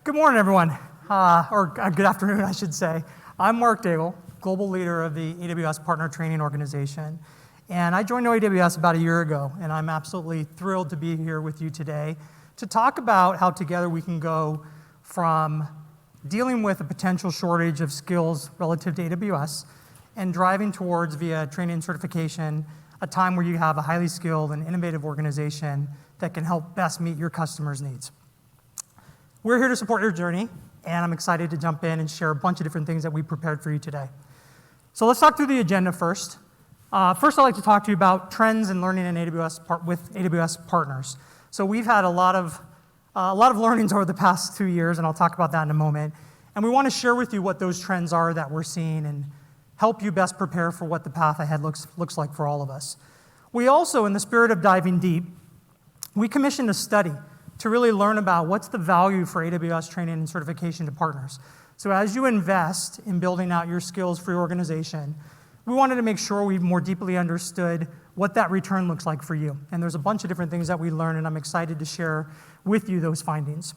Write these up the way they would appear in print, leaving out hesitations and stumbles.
Good morning, everyone, or good afternoon, I should say. I'm Mark Daigle, Global Leader of the AWS Partner Training Organization, and I joined AWS about a year ago, and I'm absolutely thrilled to be here with you today to talk about how together we can go from dealing with a potential shortage of skills relative to AWS and driving towards, via training and certification, a time where you have a highly skilled and innovative organization that can help best meet your customers' needs. We're here to support your journey, and I'm excited to jump in and share a bunch of different things that we prepared for you today. So let's talk through the agenda first. First, I'd like to talk to you about trends in learning in AWS with AWS partners. So we've had a lot of learnings over the past 2 years, and I'll talk about that in a moment. And we want to share with you what those trends are that we're seeing and help you best prepare for what the path ahead looks like for all of us. We also, in the spirit of diving deep, we commissioned a study to really learn about what's the value for AWS training and certification to partners. So as you invest in building out your skills for your organization, we wanted to make sure we more deeply understood what that return looks like for you. And there's a bunch of different things that we learned, and I'm excited to share with you those findings.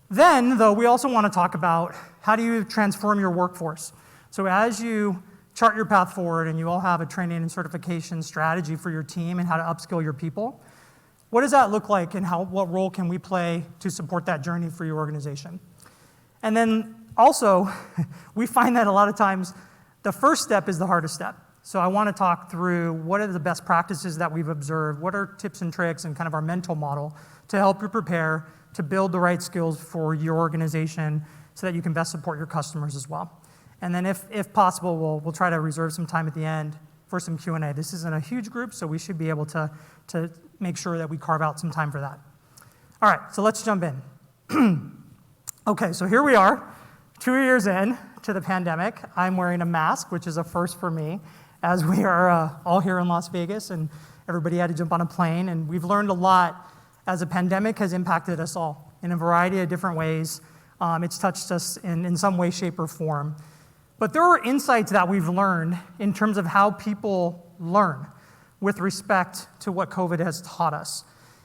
Then, though, we also want to talk about how do you transform your workforce. So as you chart your path forward and you all have a training and certification strategy for your team and how to upskill your people, what does that look like, and what role can we play to support that journey for your organization? And then also, we find that a lot of times the first step is the hardest step. So I want to talk through what are the best practices that we've observed, what are tips and tricks and kind of our mental model to help you prepare to build the right skills for your organization so that you can best support your customers as well. And then if possible, we'll try to reserve some time at the end for some Q&A. This isn't a huge group, so we should be able to make sure that we carve out some time for that. All right, so let's jump in. Okay, so here we are, 2 years in to the pandemic. I'm wearing a mask, which is a first for me, as we are all here in Las Vegas, and everybody had to jump on a plane, and we've learned a lot as the pandemic has impacted us all in a variety of different ways. It's touched us in some way, shape, or form. But there are insights that we've learned in terms of how people learn with respect to what COVID has taught us.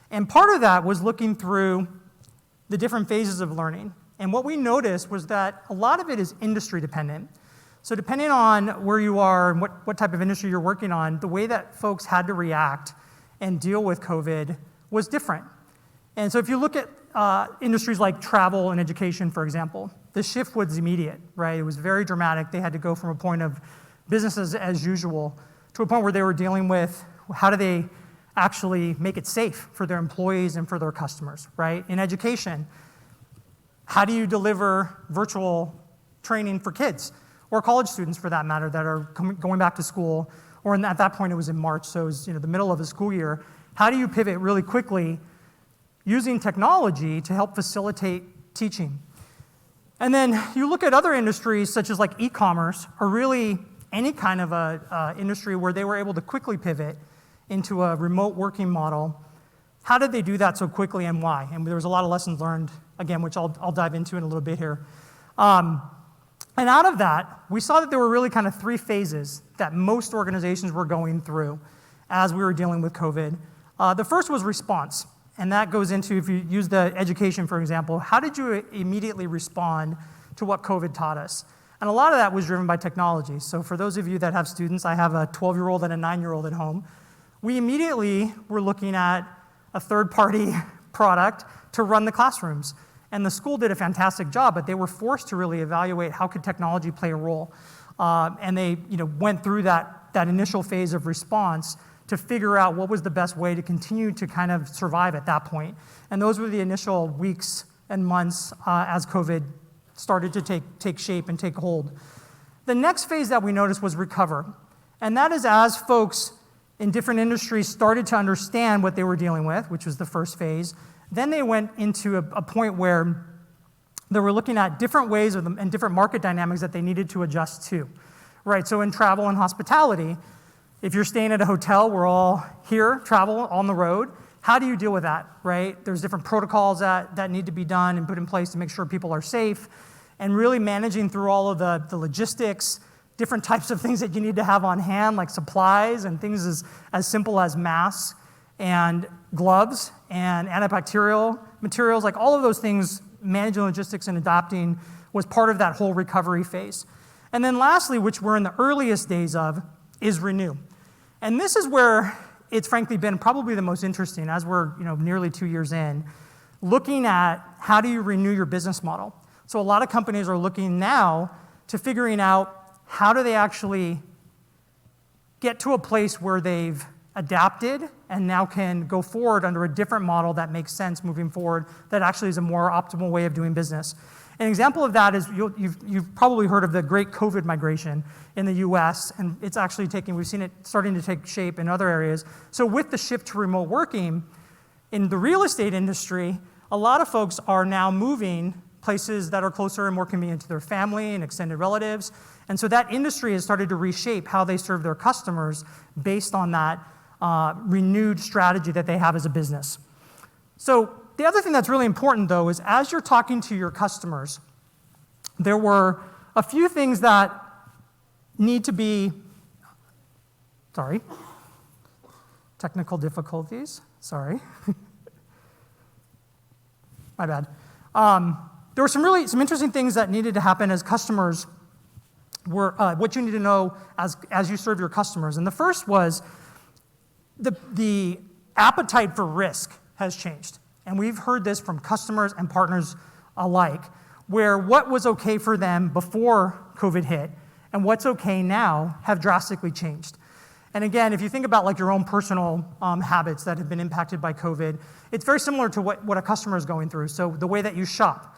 And part of that was looking through the different phases of learning. And what we noticed was that a lot of it is industry dependent. So depending on where you are and what type of industry you're working on, the way that folks had to react and deal with COVID was different. And so if you look at industries like travel and education, for example, the shift was immediate, right? It was very dramatic. They had to go from a point of business as usual to a point where they were dealing with how do they actually make it safe for their employees and for their customers, right? In education, how do you deliver virtual training for kids or college students, for that matter, that are going back to school, or at that point it was in March, so it was the middle of the school year. How do you pivot really quickly using technology to help facilitate teaching? And then you look at other industries such as like e-commerce, or really any kind of a industry where they were able to quickly pivot into a remote working model. How did they do that so quickly, and why? And there was a lot of lessons learned, again, which I'll dive into in a little bit here. And out of that, we saw that there were really kind of three phases that most organizations were going through as we were dealing with COVID. The first was response. And that goes into, if you use the education, for example, how did you immediately respond to what COVID taught us? And a lot of that was driven by technology. So for those of you that have students, I have a 12-year-old and a 9-year-old at home. We immediately were looking at a third-party product to run the classrooms. And the school did a fantastic job, but they were forced to really evaluate how could technology play a role. And they went through that initial phase of response to figure out what was the best way to continue to kind of survive at that point. And those were the initial weeks and months as COVID started to take shape and take hold. The next phase that we noticed was recover. And that is as folks in different industries started to understand what they were dealing with, which was the first phase. Then they went into a point where they were looking at different ways and different market dynamics that they needed to adjust to. Right, so in travel and hospitality, if you're staying at a hotel, we're all here, travel, on the road. How do you deal with that, right? There's different protocols that need to be done and put in place to make sure people are safe, and really managing through all of the logistics, different types of things that you need to have on hand, like supplies and things as simple as masks and gloves and antibacterial materials. Like all of those things managing logistics and adapting was part of that whole recovery phase. And then lastly, which we're in the earliest days of, is renew. And this is where it's frankly been probably the most interesting as we're nearly 2 years in, looking at how do you renew your business model. So a lot of companies are looking now to figuring out how do they actually get to a place where they've adapted and now can go forward under a different model that makes sense moving forward, that actually is a more optimal way of doing business. An example of that is you've probably heard of the great COVID migration in the US, and it's actually we've seen it starting to take shape in other areas. So with the shift to remote working, in the real estate industry, a lot of folks are now moving places that are closer and more convenient to their family and extended relatives. And so that industry has started to reshape how they serve their customers based on that renewed strategy that they have as a business. So the other thing that's really important, though, is as you're talking to your customers, there were a few things that need to be, technical difficulties, my bad. There were some interesting things that needed to happen as customers were, what you need to know as you serve your customers. And the first was the appetite for risk has changed. And we've heard this from customers and partners alike, where what was okay for them before COVID hit and what's okay now have drastically changed. And again, if you think about like your own personal habits that have been impacted by COVID, it's very similar to what a customer is going through. So the way that you shop,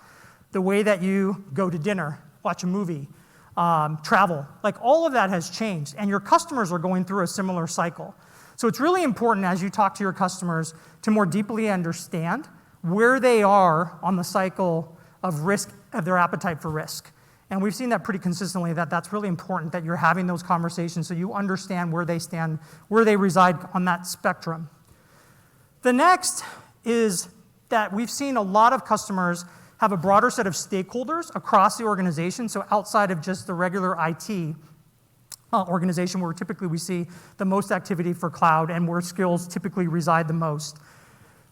the way that you go to dinner, watch a movie, travel, like all of that has changed. And your customers are going through a similar cycle. So it's really important as you talk to your customers to more deeply understand where they are on the cycle of risk, of their appetite for risk. And we've seen that pretty consistently, that's really important that you're having those conversations so you understand where they stand, where they reside on that spectrum. The next is that we've seen a lot of customers have a broader set of stakeholders across the organization, so outside of just the regular IT organization where typically we see the most activity for cloud and where skills typically reside the most.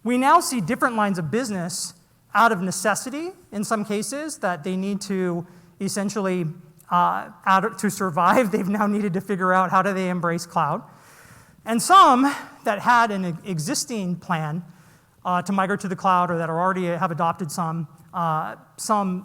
We now see different lines of business out of necessity in some cases that they need to essentially, to survive, they've now needed to figure out how do they embrace cloud. And some that had an existing plan to migrate to the cloud or that are already have adopted some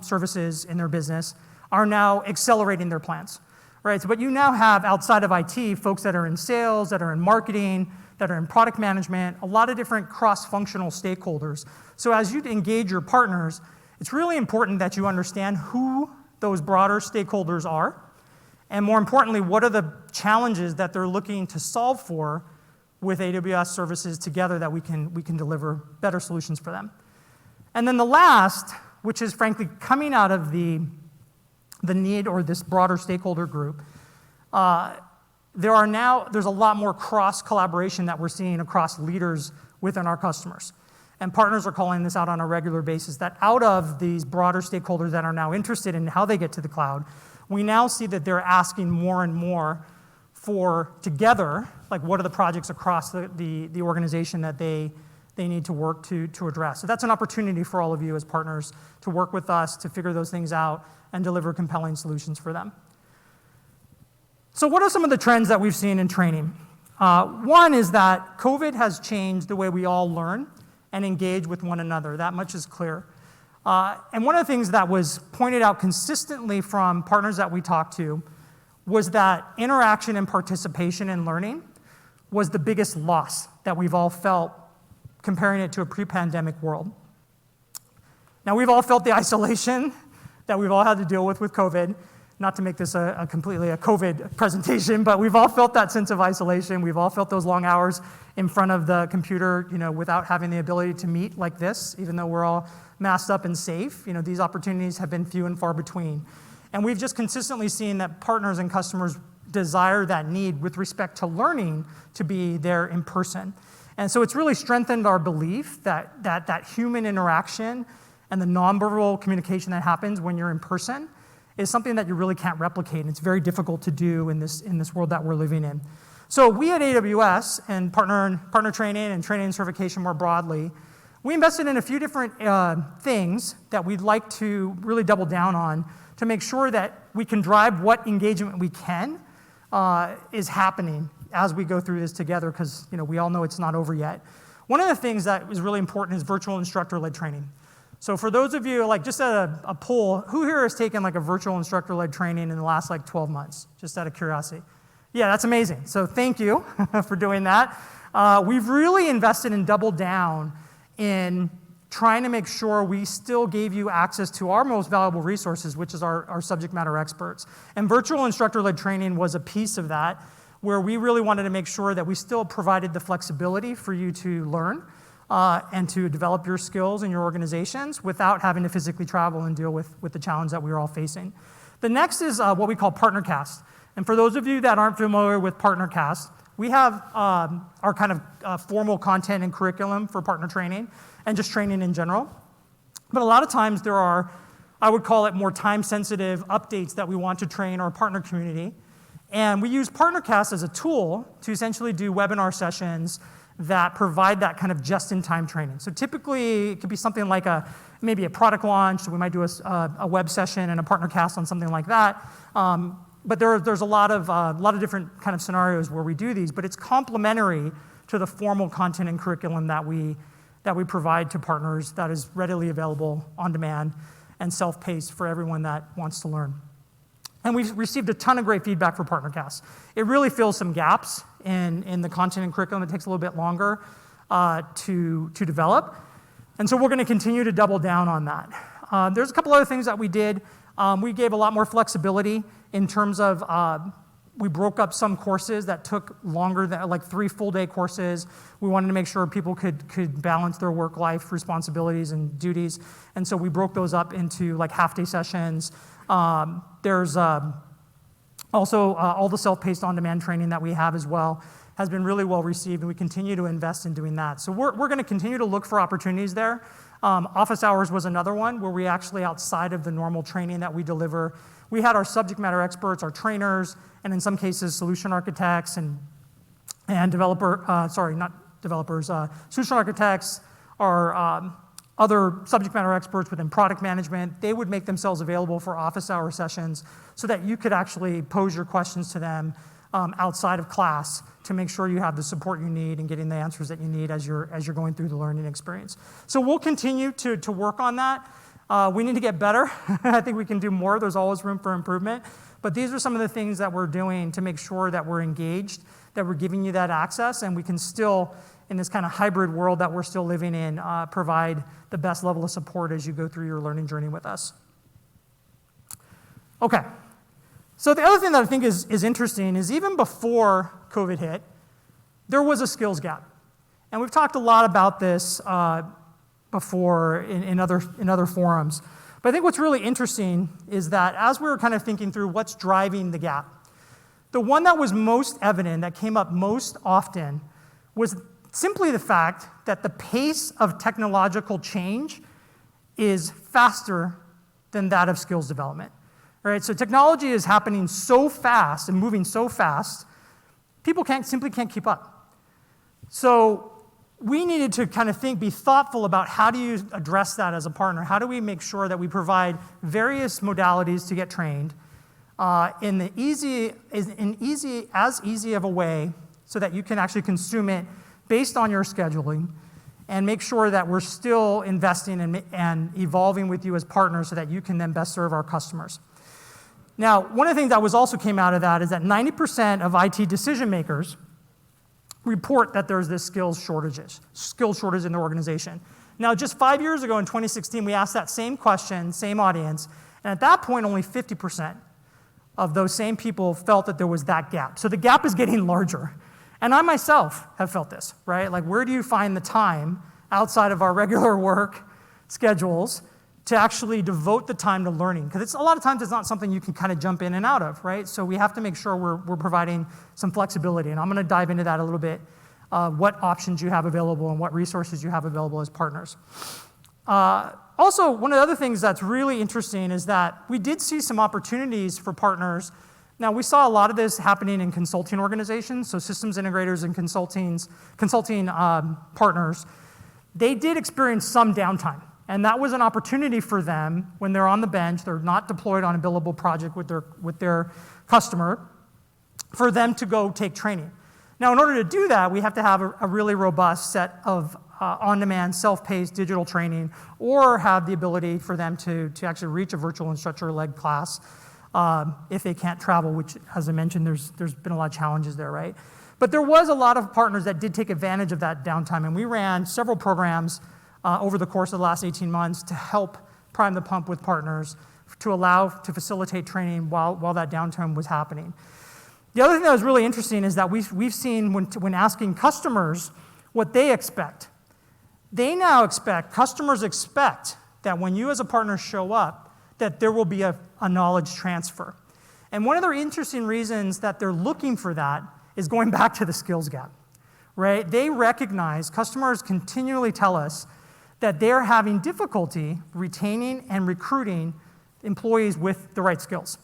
services in their business are now accelerating their plans. Right, so, but you now have outside of IT folks that are in sales, that are in marketing, that are in product management, a lot of different cross-functional stakeholders. So as you engage your partners, it's really important that you understand who those broader stakeholders are, and more importantly, what are the challenges that they're looking to solve for with AWS services together that we can deliver better solutions for them. And then the last, which is frankly coming out of the need or this broader stakeholder group, there's a lot more cross-collaboration that we're seeing across leaders within our customers. And partners are calling this out on a regular basis, that out of these broader stakeholders that are now interested in how they get to the cloud, we now see that they're asking more and more for together, like what are the projects across the organization that they need to work to address. So that's an opportunity for all of you as partners to work with us to figure those things out and deliver compelling solutions for them. So what are some of the trends that we've seen in training? One is that COVID has changed the way we all learn and engage with one another. That much is clear. And one of the things that was pointed out consistently from partners that we talked to was that interaction and participation in learning was the biggest loss that we've all felt comparing it to a pre-pandemic world. Now, we've all felt the isolation that we've all had to deal with COVID. Not to make this completely a COVID presentation, but we've all felt that sense of isolation. We've all felt those long hours in front of the computer, without having the ability to meet like this, even though we're all masked up and safe. These opportunities have been few and far between. And we've just consistently seen that partners and customers desire that need with respect to learning to be there in person. And so it's really strengthened our belief that human interaction and the nonverbal communication that happens when you're in person is something that you really can't replicate, and it's very difficult to do in this world that we're living in. So we at AWS and partner training and training and certification more broadly, We invested in a few different things that we'd like to really double down on to make sure that we can drive what engagement we can is happening as we go through this together, because we all know it's not over yet. One of the things that is really important is virtual instructor-led training. So for those of you, just at a poll, who here has taken a virtual instructor-led training in the last 12 months, just out of curiosity? Yeah, that's amazing. So thank you for doing that. We've really invested and doubled down in trying to make sure we still gave you access to our most valuable resources, which is our subject matter experts. And virtual instructor-led training was a piece of that, where we really wanted to make sure that we still provided the flexibility for you to learn and to develop your skills in your organizations without having to physically travel and deal with the challenge that we are all facing. The next is what we call PartnerCast. And for those of you that aren't familiar with PartnerCast, we have our kind of formal content and curriculum for partner training and just training in general. But a lot of times there are, I would call it, more time-sensitive updates that we want to train our partner community. And we use PartnerCast as a tool to essentially do webinar sessions that provide that kind of just-in-time training. So typically, it could be something like maybe a product launch. So we might do a web session and a PartnerCast on something like that. But there's a lot of different kind of scenarios where we do these. But it's complementary to the formal content and curriculum that we provide to partners that is readily available on demand and self-paced for everyone that wants to learn. And we've received a ton of great feedback for PartnerCast. It really fills some gaps in the content and curriculum. It takes a little bit longer to develop. And so we're going to continue to double down on that. There's a couple other things that we did. We gave a lot more flexibility in terms of we broke up some courses that took longer than 3 full-day courses. We wanted to make sure people could balance their work-life responsibilities and duties. And so we broke those up into half-day sessions. There's also all the self-paced on-demand training that we have as well has been really well received, and we continue to invest in doing that. So we're going to continue to look for opportunities there. Office hours was another one where we actually, outside of the normal training that we deliver, we had our subject matter experts, our trainers, and in some cases solution architects and solution architects, our other subject matter experts within product management. They would make themselves available for office hour sessions so that you could actually pose your questions to them outside of class to make sure you have the support you need and getting the answers that you need as you're going through the learning experience. So we'll continue to work on that. We need to get better. I think we can do more. There's always room for improvement. But these are some of the things that we're doing to make sure that we're engaged, that we're giving you that access, and we can still, in this kind of hybrid world that we're still living in, provide the best level of support as you go through your learning journey with us. Okay. So the other thing that I think is interesting is even before COVID hit, there was a skills gap. And we've talked a lot about this before in other forums. But I think what's really interesting is that as we were kind of thinking through what's driving the gap, the one that was most evident, that came up most often, was simply the fact that the pace of technological change is faster than that of skills development. Right? So technology is happening so fast and moving so fast, people simply can't keep up. So we needed to kind of be thoughtful about how do you address that as a partner? How do we make sure that we provide various modalities to get trained in as easy of a way so that you can actually consume it based on your scheduling, and make sure that we're still investing and evolving with you as partners so that you can then best serve our customers. Now, one of the things that also came out of that is that 90% of IT decision makers report that there's this skill shortage in their organization. Now, just 5 years ago in 2016, we asked that same question, same audience, and at that point, only 50% of those same people felt that there was that gap. So the gap is getting larger. And I myself have felt this, right? Where do you find the time outside of our regular work schedules to actually devote the time to learning? Because a lot of times it's not something you can kind of jump in and out of, right? So we have to make sure we're providing some flexibility. And I'm going to dive into that a little bit, what options you have available and what resources you have available as partners. Also, one of the other things that's really interesting is that we did see some opportunities for partners. Now, we saw a lot of this happening in consulting organizations, so systems integrators and consulting partners. they did experience some downtime. And that was an opportunity for them when they're on the bench, they're not deployed on a billable project with their customer, for them to go take training. Now, in order to do that, we have to have a really robust set of on-demand, self-paced digital training, or have the ability for them to actually reach a virtual instructor-led class if they can't travel, which, as I mentioned, there's been a lot of challenges there, right? But there was a lot of partners that did take advantage of that downtime, and we ran several programs over the course of the last 18 months to help prime the pump with partners to facilitate training while that downtime was happening. The other thing that was really interesting is that we've seen when asking customers what they expect, customers expect that when you as a partner show up, that there will be a knowledge transfer. And one of the interesting reasons that they're looking for that is going back to the skills gap, right? They recognize, customers continually tell us that they're having difficulty retaining and recruiting employees with the right skills.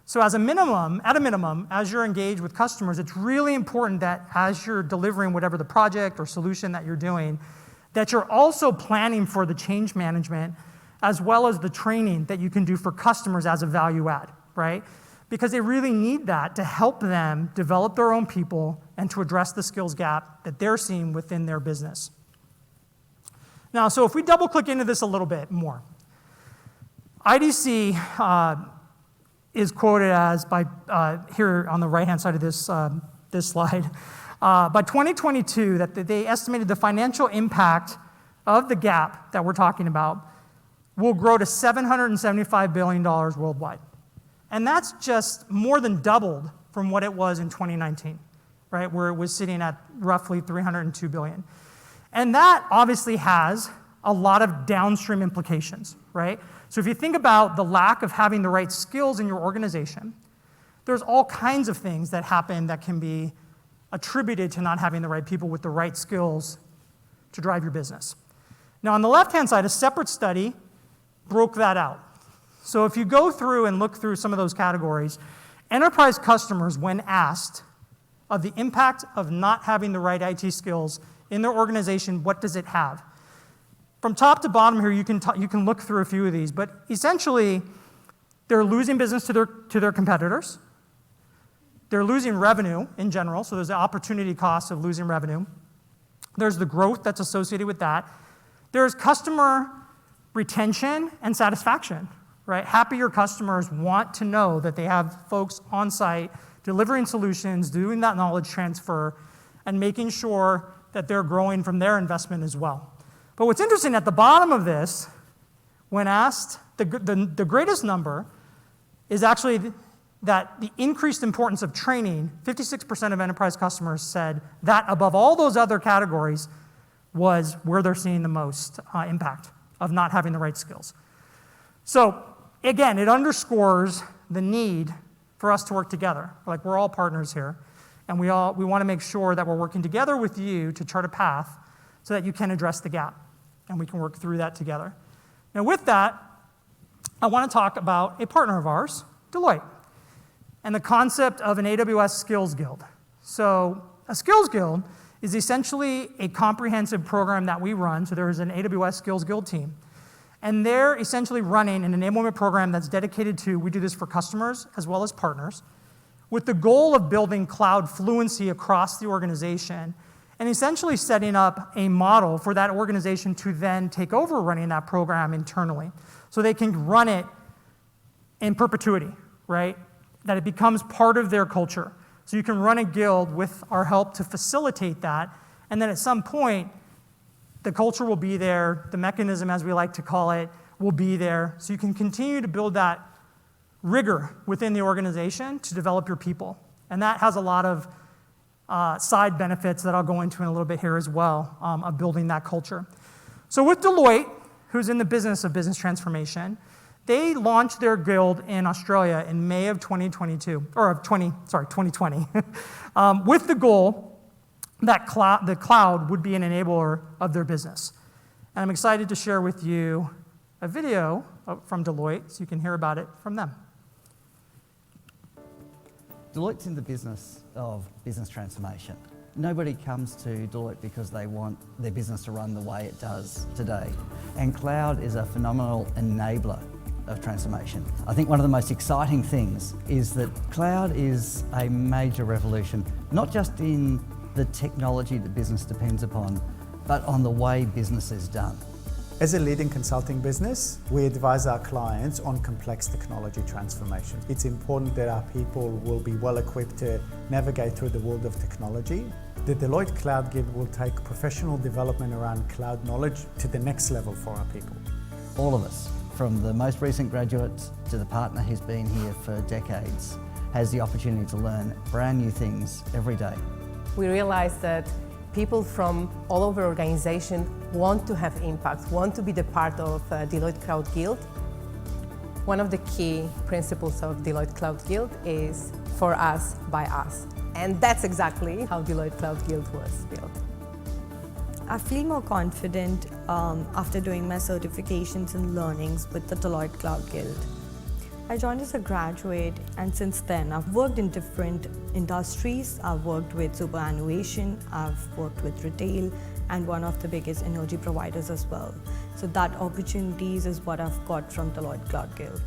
So at a minimum, as you're engaged with customers, it's really important that as you're delivering whatever the project or solution that you're doing, that you're also planning for the change management as well as the training that you can do for customers as a value add, right? Because they really need that to help them develop their own people and to address the skills gap that they're seeing within their business. Now, so if we double click into this a little bit more, IDC is quoted as here on the right-hand side of this slide, by 2022 that they estimated the financial impact of the gap that we're talking about will grow to $775 billion worldwide. And that's just more than doubled from what it was in 2019, right, where it was sitting at roughly $302 billion. And that obviously has a lot of downstream implications, right? So if you think about the lack of having the right skills in your organization, there's all kinds of things that happen that can be attributed to not having the right people with the right skills to drive your business. Now, on the left-hand side, a separate study broke that out. So if you go through and look through some of those categories, enterprise customers, when asked of the impact of not having the right IT skills in their organization, what does it have? From top to bottom here, you can look through a few of these, but essentially, they're losing business to their competitors. They're losing revenue in general, so there's the opportunity cost of losing revenue. There's the growth that's associated with that. There's customer retention and satisfaction, right? Happier customers want to know that they have folks on site delivering solutions, doing that knowledge transfer, and making sure that they're growing from their investment as well. But what's interesting at the bottom of this, when asked, the greatest number is actually that the increased importance of training, 56% of enterprise customers said that above all those other categories was where they're seeing the most impact of not having the right skills. So again, it underscores the need for us to work together. Like, we're all partners here, and we want to make sure that we're working together with you to chart a path so that you can address the gap, and we can work through that together. Now, with that, I want to talk about a partner of ours, Deloitte, and the concept of an AWS Skills Guild. So a Skills Guild is essentially a comprehensive program that we run. So there is an AWS Skills Guild team. And they're essentially running an enablement program that's dedicated to, we do this for customers as well as partners, with the goal of building cloud fluency across the organization and essentially setting up a model for that organization to then take over running that program internally so they can run it in perpetuity, right? That it becomes part of their culture. So you can run a guild with our help to facilitate that, and then at some point, the culture will be there, the mechanism, as we like to call it, will be there, so you can continue to build that rigor within the organization to develop your people. And that has a lot of side benefits that I'll go into in a little bit here as well, of building that culture. So with Deloitte, who's in the business of business transformation, they launched their guild in Australia in May of 2020, with the goal that the cloud would be an enabler of their business. And I'm excited to share with you a video from Deloitte so you can hear about it from them. Deloitte's in the business of business transformation. Nobody comes to Deloitte because they want their business to run the way it does today. And cloud is a phenomenal enabler of transformation. I think one of the most exciting things is that cloud is a major revolution, not just in the technology that business depends upon, but on the way business is done. As a leading consulting business, we advise our clients on complex technology transformation. It's important that our people will be well equipped to navigate through the world of technology. The Deloitte Cloud Guild will take professional development around cloud knowledge to the next level for our people. All of us, from the most recent graduates to the partner who's been here for decades, has the opportunity to learn brand new things every day. We realized that people from all over the organization want to have impact, want to be the part of Deloitte Cloud Guild. One of the key principles of Deloitte Cloud Guild is for us, by us. And that's exactly how Deloitte Cloud Guild was built. I feel more confident after doing my certifications and learnings with the Deloitte Cloud Guild. I joined as a graduate, and since then I've worked in different industries. I've worked with superannuation, I've worked with retail, and one of the biggest energy providers as well. So that opportunities is what I've got from Deloitte Cloud Guild.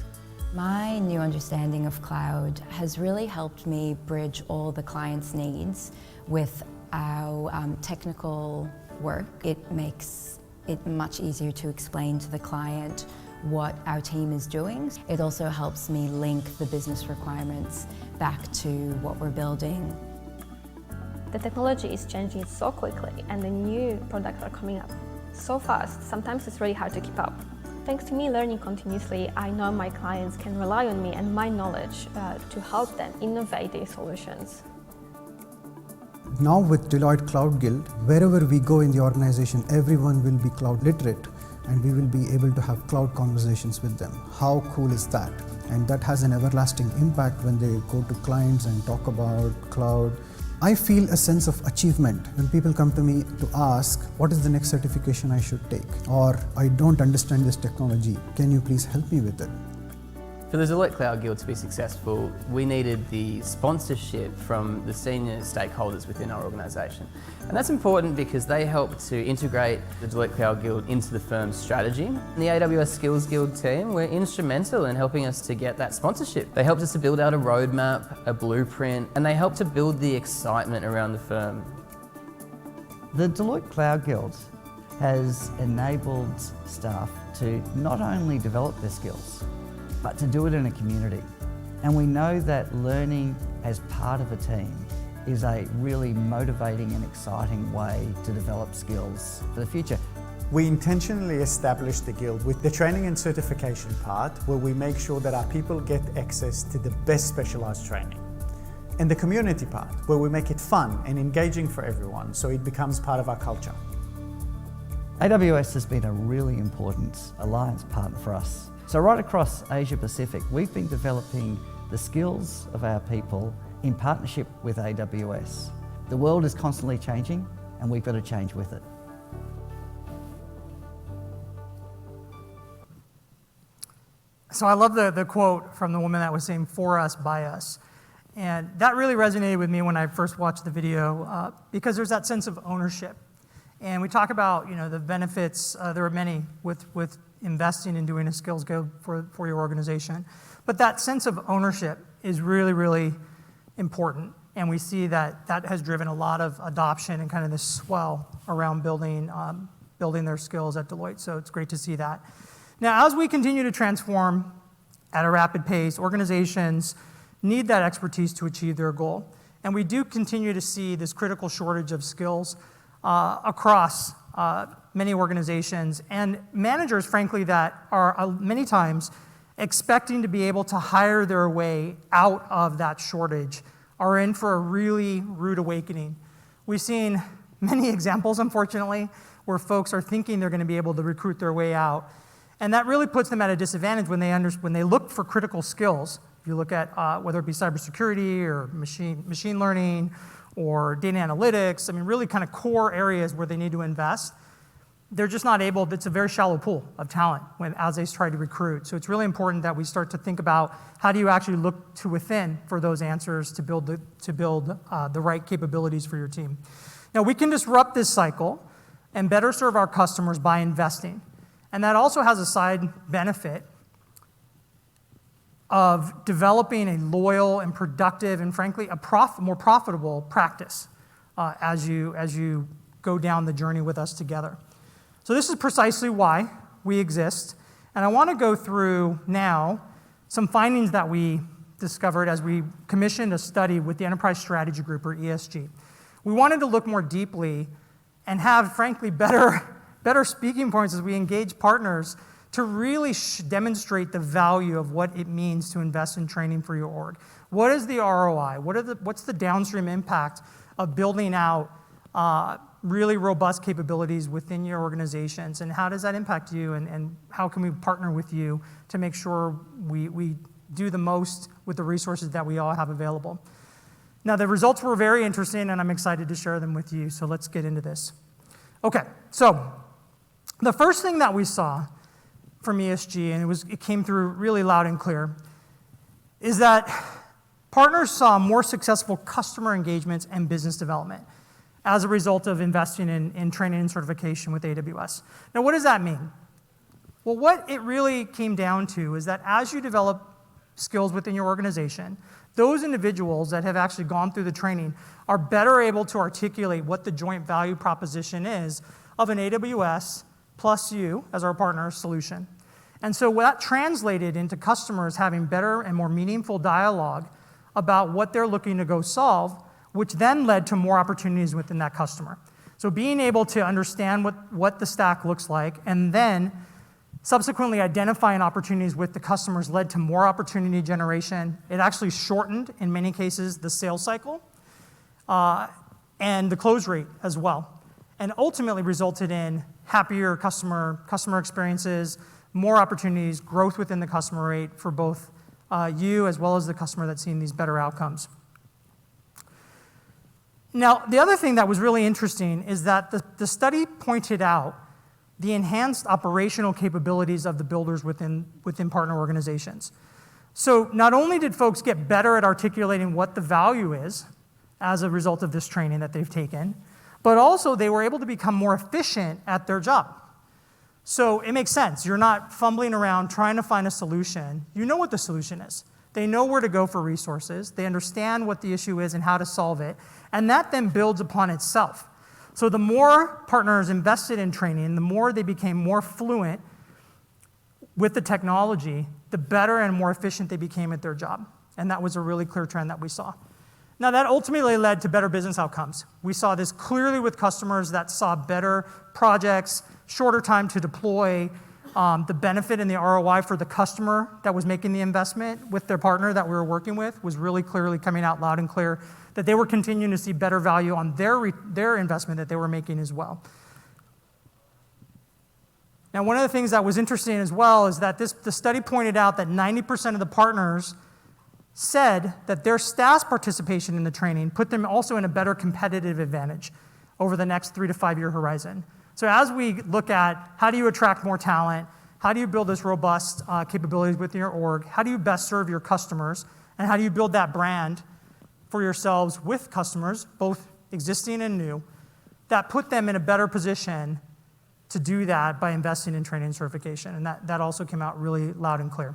My new understanding of cloud has really helped me bridge all the client's needs with our technical work. It makes it much easier to explain to the client what our team is doing. It also helps me link the business requirements back to what we're building. The technology is changing so quickly and the new products are coming up so fast, sometimes it's really hard to keep up. Thanks to me learning continuously, I know my clients can rely on me and my knowledge to help them innovate their solutions. Now with Deloitte Cloud Guild, wherever we go in the organization, everyone will be cloud literate and we will be able to have cloud conversations with them. How cool is that? And that has an everlasting impact when they go to clients and talk about cloud. I feel a sense of achievement when people come to me to ask, what is the next certification I should take? Or, I don't understand this technology, can you please help me with it? For the Deloitte Cloud Guild to be successful, we needed the sponsorship from the senior stakeholders within our organisation. And that's important because they help to integrate the Deloitte Cloud Guild into the firm's strategy. And the AWS Skills Guild team were instrumental in helping us to get that sponsorship. They helped us to build out a roadmap, a blueprint, and they helped to build the excitement around the firm. The Deloitte Cloud Guild has enabled staff to not only develop their skills, but to do it in a community. And we know that learning as part of a team is a really motivating and exciting way to develop skills for the future. We intentionally established the Guild with the training and certification part, where we make sure that our people get access to the best specialized training. And the community part, where we make it fun and engaging for everyone, so it becomes part of our culture. AWS has been a really important alliance partner for us. So right across Asia Pacific, we've been developing the skills of our people in partnership with AWS. The world is constantly changing and we've got to change with it. So I love the quote from the woman that was saying, "For us, by us." And that really resonated with me when I first watched the video because there's that sense of ownership. And we talk about, the benefits, there are many with investing in doing a skills guild for your organization. But that sense of ownership is really, really important. And we see that has driven a lot of adoption and kind of this swell around building their skills at Deloitte. So it's great to see that. Now, as we continue to transform at a rapid pace, organizations need that expertise to achieve their goal. And we do continue to see this critical shortage of skills across many organizations, and managers, frankly, that are many times expecting to be able to hire their way out of that shortage are in for a really rude awakening. We've seen many examples, unfortunately, where folks are thinking they're going to be able to recruit their way out, and that really puts them at a disadvantage when they look for critical skills. If you look at whether it be cybersecurity or machine learning or data analytics, really kind of core areas where they need to invest. they're just not able, it's a very shallow pool of talent as they try to recruit. So it's really important that we start to think about how do you actually look to within for those answers to build the right capabilities for your team. Now, we can disrupt this cycle and better serve our customers by investing. And that also has a side benefit of developing a loyal and productive and frankly more profitable practice as you go down the journey with us together. So this is precisely why we exist. And I want to go through now some findings that we discovered as we commissioned a study with the Enterprise Strategy Group, or ESG. We wanted to look more deeply and have, frankly, better speaking points as we engage partners to really demonstrate the value of what it means to invest in training for your org. What is the ROI? What's the downstream impact of building out really robust capabilities within your organizations, and how does that impact you, and how can we partner with you to make sure we do the most with the resources that we all have available. Now, the results were very interesting, and I'm excited to share them with you, so let's get into this. Okay, so the first thing that we saw from ESG, and it came through really loud and clear, is that partners saw more successful customer engagements and business development as a result of investing in training and certification with AWS. Now, what does that mean? Well, what it really came down to is that as you develop skills within your organization, those individuals that have actually gone through the training are better able to articulate what the joint value proposition is of an AWS plus you as our partner solution. And so that translated into customers having better and more meaningful dialogue about what they're looking to go solve, which then led to more opportunities within that customer. So being able to understand what the stack looks like and then subsequently identifying opportunities with the customers led to more opportunity generation. It actually shortened, in many cases, the sales cycle and the close rate as well, and ultimately resulted in happier customer experiences, more opportunities, growth within the customer rate for both you as well as the customer that's seeing these better outcomes. Now, the other thing that was really interesting is that the study pointed out the enhanced operational capabilities of the builders within partner organizations. So not only did folks get better at articulating what the value is as a result of this training that they've taken, but also they were able to become more efficient at their job. So it makes sense. You're not fumbling around trying to find a solution. You know what the solution is. They know where to go for resources. They understand what the issue is and how to solve it. And that then builds upon itself. So the more partners invested in training, the more they became more fluent with the technology, the better and more efficient they became at their job. And that was a really clear trend that we saw. Now, that ultimately led to better business outcomes. We saw this clearly with customers that saw better projects, shorter time to deploy, the benefit and the ROI for the customer that was making the investment with their partner that we were working with was really clearly coming out loud and clear that they were continuing to see better value on their investment that they were making as well. Now, one of the things that was interesting as well is that the study pointed out that 90% of the partners said that their staff's participation in the training put them also in a better competitive advantage over the next 3 to 5 year horizon. So as we look at how do you attract more talent, how do you build this robust capabilities within your org, how do you best serve your customers, and how do you build that brand for yourselves with customers, both existing and new, that put them in a better position to do that by investing in training and certification. And that also came out really loud and clear.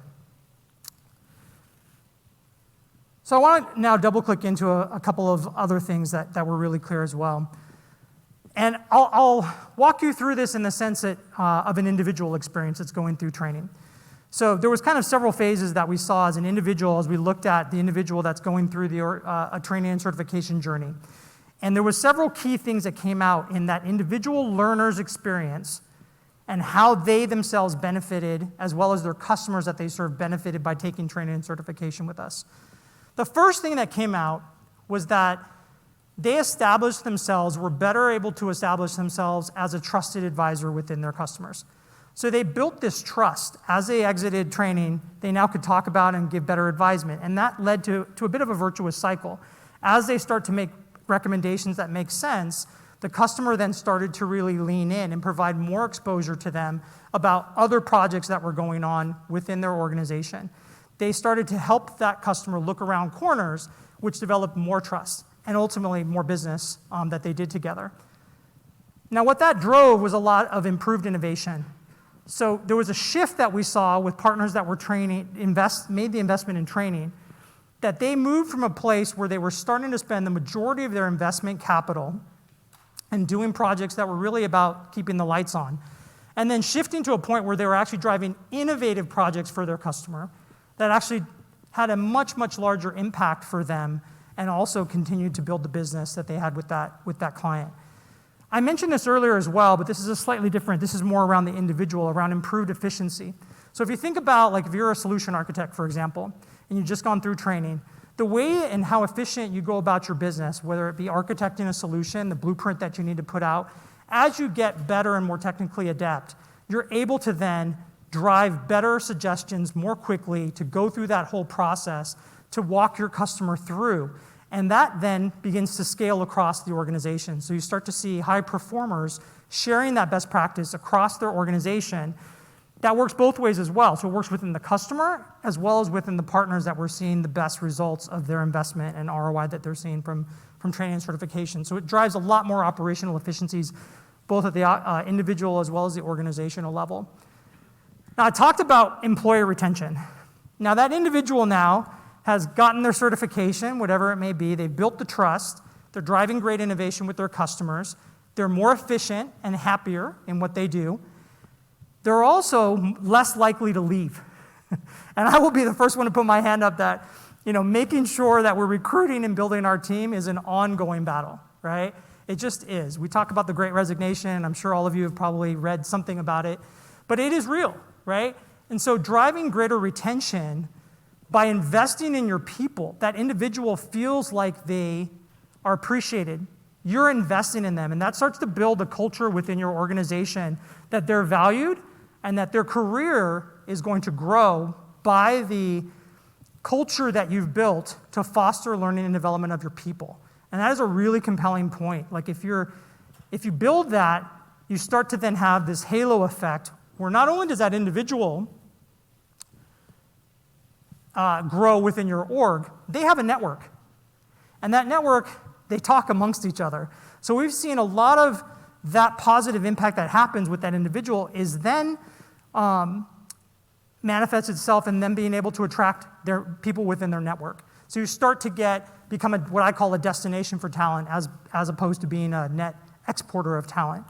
So I want to now double click into a couple of other things that were really clear as well. And I'll walk you through this in the sense of an individual experience that's going through training. So there was kind of several phases that we saw as an individual as we looked at the individual that's going through a training and certification journey. And there was several key things that came out in that individual learner's experience and how they themselves benefited, as well as their customers that they serve benefited by taking training and certification with us. The first thing that came out was that they established themselves, were better able to establish themselves as a trusted advisor within their customers. So they built this trust. As they exited training, they now could talk about and give better advisement. And that led to a bit of a virtuous cycle. As they start to make recommendations that make sense, the customer then started to really lean in and provide more exposure to them about other projects that were going on within their organization. They started to help that customer look around corners, which developed more trust and ultimately more business that they did together. Now, what that drove was a lot of improved innovation. So there was a shift that we saw with partners that were made the investment in training, that they moved from a place where they were starting to spend the majority of their investment capital and doing projects that were really about keeping the lights on, and then shifting to a point where they were actually driving innovative projects for their customer that actually had a much, much larger impact for them and also continued to build the business that they had with that client. I mentioned this earlier as well, but this is a slightly different. This is more around the individual, around improved efficiency. So if you think about, like, if you're a solution architect, for example, and you've just gone through training, the way and how efficient you go about your business, whether it be architecting a solution, the blueprint that you need to put out, as you get better and more technically adept, you're able to then drive better suggestions more quickly to go through that whole process to walk your customer through. And that then begins to scale across the organization. So you start to see high performers sharing that best practice across their organization. That works both ways as well. So it works within the customer as well as within the partners that we're seeing the best results of their investment and ROI that they're seeing from training and certification. So it drives a lot more operational efficiencies, both at the individual as well as the organizational level. Now, I talked about employee retention. Now, that individual now has gotten their certification, whatever it may be. They've built the trust. They're driving great innovation with their customers. They're more efficient and happier in what they do. They're also less likely to leave. And I will be the first one to put my hand up that, making sure that we're recruiting and building our team is an ongoing battle, right? It just is. We talk about the Great Resignation. I'm sure all of you have probably read something about it. But it is real, right? And so driving greater retention by investing in your people, that individual feels like they are appreciated. You're investing in them, and that starts to build a culture within your organization that they're valued and that their career is going to grow by the culture that you've built to foster learning and development of your people. And that is a really compelling point. Like if you build that, you start to then have this halo effect where not only does that individual grow within your org, they have a network. And that network, they talk amongst each other. So we've seen a lot of that positive impact that happens with that individual is then manifests itself in them being able to attract their people within their network. So you start to become what I call a destination for talent as opposed to being a net exporter of talent.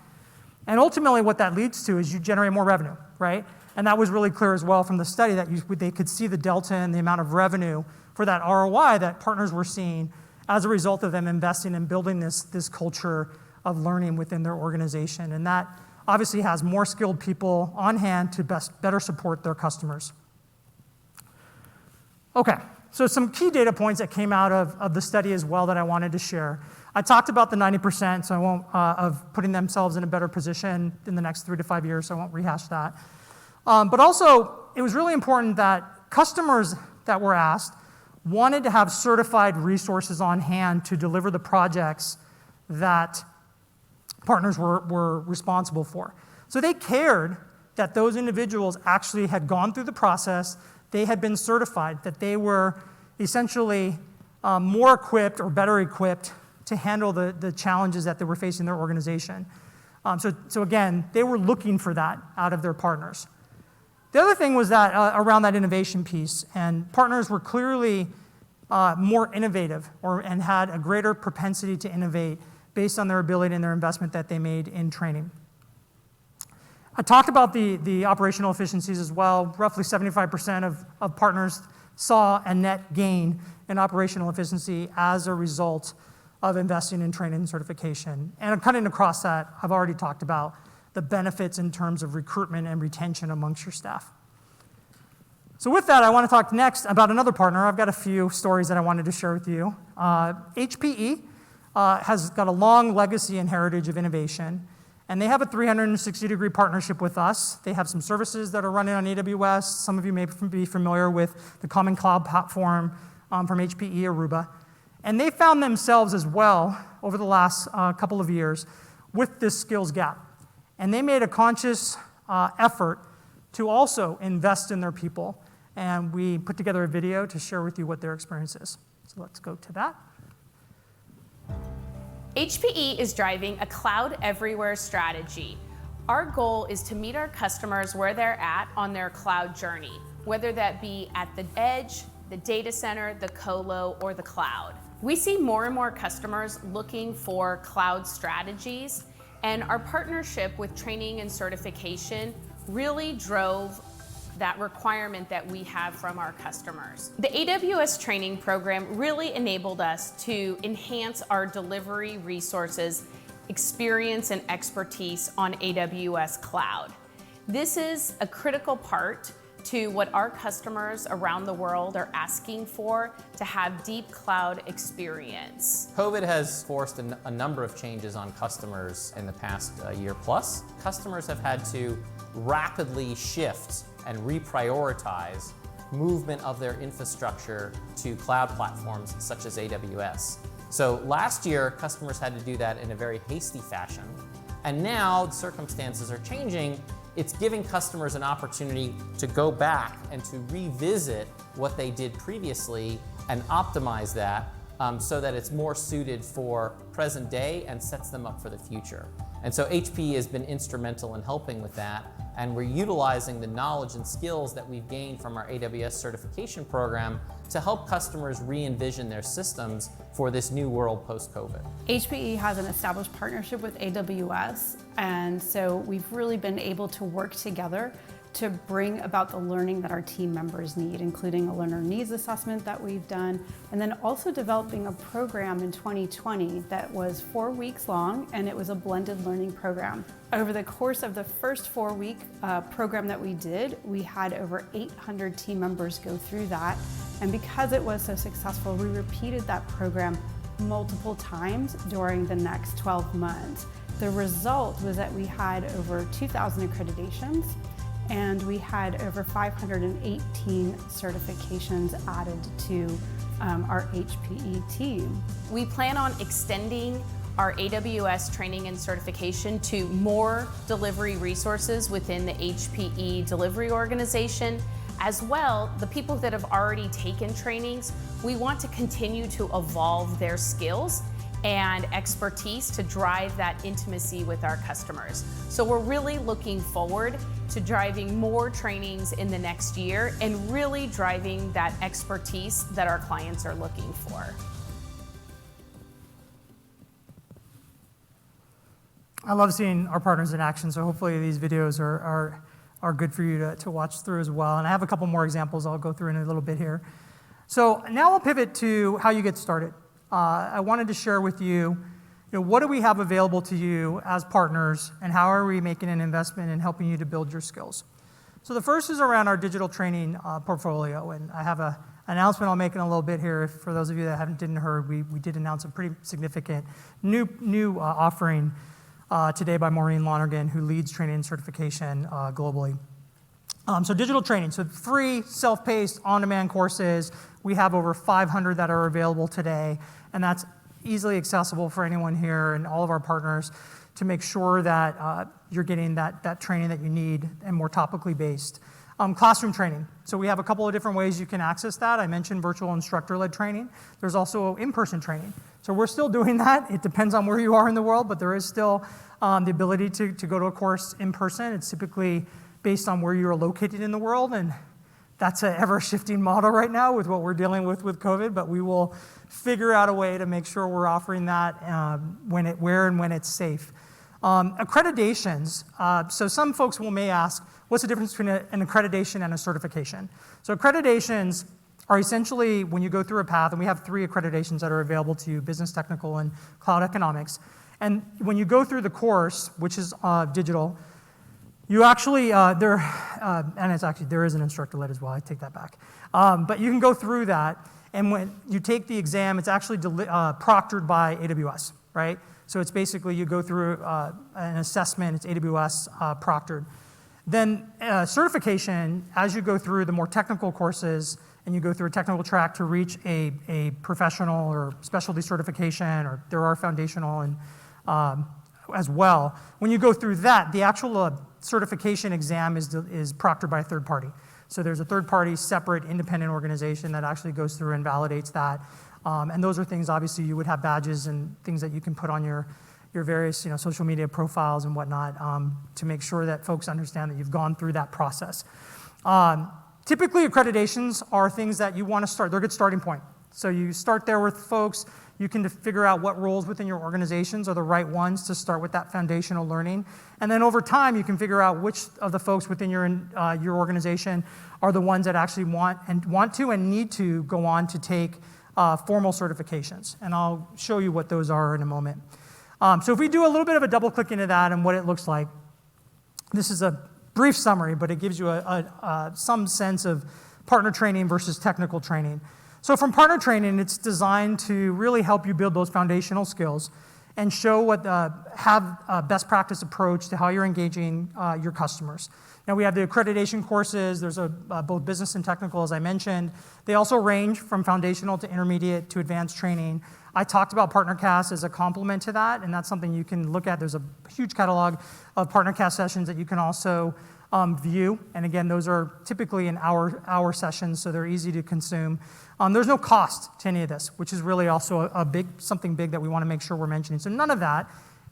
And ultimately what that leads to is you generate more revenue, right? And that was really clear as well from the study that they could see the delta in the amount of revenue for that ROI that partners were seeing as a result of them investing and building this culture of learning within their organization. And that obviously has more skilled people on hand to better support their customers. Okay, so some key data points that came out of the study as well that I wanted to share. I talked about the 90%, so I won't, of putting themselves in a better position in the next 3 to 5 years, so I won't rehash that. But also, it was really important that customers that were asked wanted to have certified resources on hand to deliver the projects that partners were responsible for. So they cared that those individuals actually had gone through the process, they had been certified, that they were essentially more equipped or better equipped to handle the challenges that they were facing in their organization. So again, they were looking for that out of their partners. The other thing was that around that innovation piece, and partners were clearly more innovative and had a greater propensity to innovate based on their ability and their investment that they made in training. I talked about the operational efficiencies as well. Roughly 75% of partners saw a net gain in operational efficiency as a result of investing in training and certification. And cutting across that, I've already talked about the benefits in terms of recruitment and retention amongst your staff. So with that, I want to talk next about another partner. I've got a few stories that I wanted to share with you. HPE has got a long legacy and heritage of innovation, and they have a 360-degree partnership with us. They have some services that are running on AWS. Some of you may be familiar with the Common Cloud Platform from HPE, Aruba. And they found themselves as well, over the last couple of years, with this skills gap. And they made a conscious effort to also invest in their people. And we put together a video to share with you what their experience is. So let's go to that. HPE is driving a cloud everywhere strategy. Our goal is to meet our customers where they're at on their cloud journey, whether that be at the edge, the data center, the colo, or the cloud. We see more and more customers looking for cloud strategies, and our partnership with training and certification really drove that requirement that we have from our customers. The AWS training program really enabled us to enhance our delivery resources, experience, and expertise on AWS cloud. This is a critical part to what our customers around the world are asking for to have deep cloud experience. COVID has forced a number of changes on customers in the past year plus. Customers have had to rapidly shift and reprioritize movement of their infrastructure to cloud platforms such as AWS. So last year, customers had to do that in a very hasty fashion. And now circumstances are changing. It's giving customers an opportunity to go back and to revisit what they did previously and optimize that so that it's more suited for present day and sets them up for the future. And so HPE has been instrumental in helping with that, and we're utilizing the knowledge and skills that we've gained from our AWS certification program to help customers re-envision their systems for this new world post-COVID. HPE has an established partnership with AWS, and so we've really been able to work together to bring about the learning that our team members need, including a learner needs assessment that we've done, and then also developing a program in 2020 that was 4 weeks long, and it was a blended learning program. Over the course of the first 4-week program that we did, we had over 800 team members go through that, and because it was so successful, we repeated that program multiple times during the next 12 months. The result was that we had over 2,000 accreditations, and we had over 518 certifications added to our HPE team. We plan on extending our AWS training and certification to more delivery resources within the HPE delivery organization. As well, the people that have already taken trainings, we want to continue to evolve their skills and expertise to drive that intimacy with our customers. So we're really looking forward to driving more trainings in the next year and really driving that expertise that our clients are looking for. I love seeing our partners in action, so hopefully these videos are good for you to watch through as well. And I have a couple more examples I'll go through in a little bit here. So now I'll pivot to how you get started. I wanted to share with you, what do we have available to you as partners, and how are we making an investment in helping you to build your skills? So the first is around our digital training portfolio, and I have an announcement I'll make in a little bit here. For those of you that didn't heard, we did announce a pretty significant new offering today by Maureen Lonergan, who leads training and certification globally. So digital training, so free, self-paced, on-demand courses. We have over 500 that are available today, and that's easily accessible for anyone here and all of our partners to make sure that you're getting that training that you need and more topically based. Classroom training. So we have a couple of different ways you can access that. I mentioned virtual instructor-led training. There's also in-person training. So we're still doing that. It depends on where you are in the world, but there is still the ability to go to a course in person. It's typically based on where you are located in the world, and that's an ever-shifting model right now with what we're dealing with COVID, but we will figure out a way to make sure we're offering that where and when it's safe. Accreditations. So some folks may ask, what's the difference between an accreditation and a certification? So accreditations are essentially when you go through a path, and we have 3 accreditations that are available to you, business technical and cloud economics. And when you go through the course, which is digital, you actually, there is an instructor-led as well, I take that back. But you can go through that, and when you take the exam, it's actually proctored by AWS, right? So it's basically you go through an assessment, it's AWS proctored. Then certification, as you go through the more technical courses, and you go through a technical track to reach a professional or specialty certification, or there are foundational and as well. When you go through that, the actual certification exam is proctored by a third party. So there's a third party, separate, independent organization that actually goes through and validates that. And those are things, obviously, you would have badges and things that you can put on your various social media profiles and whatnot to make sure that folks understand that you've gone through that process. Typically, accreditations are things that you want to start. They're a good starting point. So you start there with folks. You can figure out what roles within your organizations are the right ones to start with that foundational learning. And then over time, you can figure out which of the folks within your organization are the ones that actually want to and need to go on to take formal certifications. And I'll show you what those are in a moment. So if we do a little bit of a double click into that and what it looks like, this is a brief summary, but it gives you some sense of partner training versus technical training. So from partner training, it's designed to really help you build those foundational skills and show have a best practice approach to how you're engaging your customers. Now we have the accreditation courses. There's both business and technical, as I mentioned. They also range from foundational to intermediate to advanced training. I talked about PartnerCast as a complement to that, and that's something you can look at. There's a huge catalog of PartnerCast sessions that you can also view. And again, those are typically an hour sessions, so they're easy to consume. There's no cost to any of this, which is really also something big that we want to make sure we're mentioning. So none of that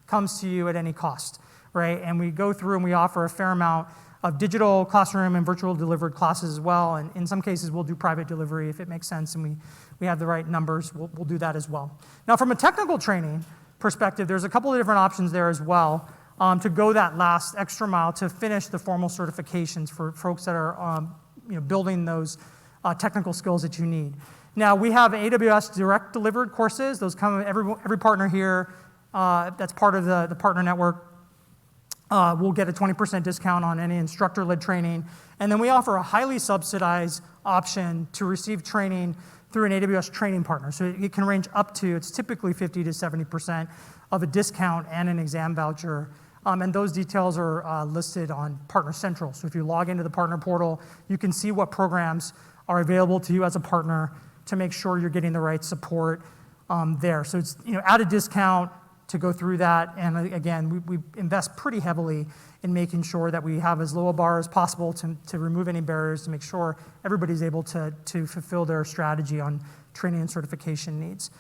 comes to you at any cost, right? And we go through and we offer a fair amount of digital classroom and virtual delivered classes as well. And in some cases, we'll do private delivery if it makes sense and we have the right numbers, we'll do that as well. Now, from a technical training perspective, there's a couple of different options there as well to go that last extra mile to finish the formal certifications for folks that are building those technical skills that you need. Now, we have AWS direct delivered courses. Those come, every partner here that's part of the partner network will get a 20% discount on any instructor-led training. And then we offer a highly subsidized option to receive training through an AWS training partner. So it can range up to, it's typically 50 to 70% of a discount and an exam voucher. And those details are listed on Partner Central. So if you log into the partner portal, you can see what programs are available to you as a partner to make sure you're getting the right support there. So it's at a discount to go through that. And again, we invest pretty heavily in making sure that we have as low a bar as possible to remove any barriers to make sure everybody's able to fulfill their strategy on training and certification needs.